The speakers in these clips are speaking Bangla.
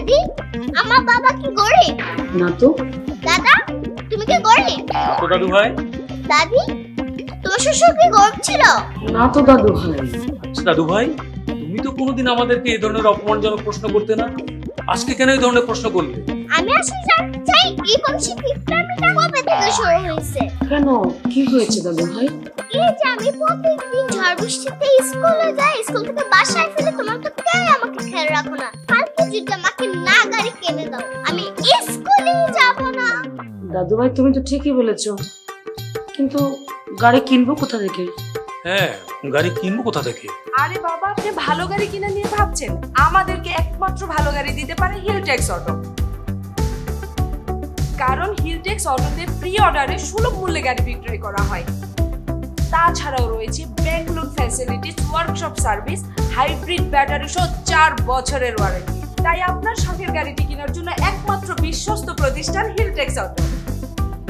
দাদি, আমার বাবা কি গরিব? না তো। দাদা, তুমি কি গরিব? তো দাদু ভাই। দাদি, তোমার শ্বশুর কি গরিব ছিল? না তো দাদু ভাই। আচ্ছা দাদু ভাই, তুমি তো কোনোদিন আমাদেরকে এই ধরনের অপমানজনক প্রশ্ন করতে না, আজকে কেন এই ধরনের প্রশ্ন করলে? আমি আসলে জানতে চাই এই বংশী বিপ্লবীটা কবে থেকে শুরু হয়েছে? কেন, কি হয়েছে দাদু ভাই? এই যে আমি প্রতিদিন ঝড় বৃষ্টিতে স্কুলে যাই, স্কুল থেকে বাসায় ফিরে তোমার তো কেউ আমাকে খেয়াল রাখো না। কালকে যদি আমাকে না গাড়ি কিনে দাও, আমি স্কুলে যাব না। দাদু ভাই তুমি তো ঠিকই বলেছো, কিন্তু গাড়ি কিনবো কোথা থেকে? হ্যাঁ, গাড়ি কিনবো কোথা থেকে? আরে বাবা, আপনি ভালো গাড়ি কিনা নিয়ে ভাবছেন? আমাদেরকে একমাত্র ভালো গাড়ি দিতে পারে হিলটেক্স অটো। কারণ হিলটেক্স অটোতে প্রি অর্ডারে সুলভ মূল্যে গাড়ি বিক্রয় করা হয়। তাছাড়াও রয়েছে bank loan facilities, workshop service, hybrid battery সহ 4 বছরের ওয়ারেন্টি। তাই আপনার শখের গাড়িটি কেনার জন্য একমাত্র বিশ্বস্ত প্রতিষ্ঠান হিলটেক্স অটো।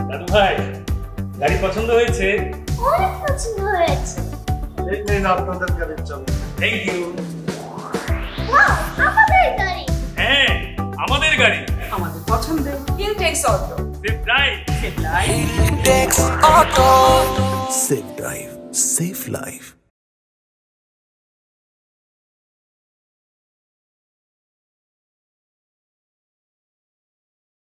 দাদু ভাই, গাড়ি পছন্দ হয়েছে? অনেক পছন্দ হয়েছে। এই নিন আপনাদের গাড়ির চাবি। Thank you. ওয়াও, আমাদের গাড়ি। হ্যাঁ, আমাদের গাড়ি। আমাদের পছন্দের Hiltex auto. Safe drive. Hiltex Auto. Safe drive, safe life.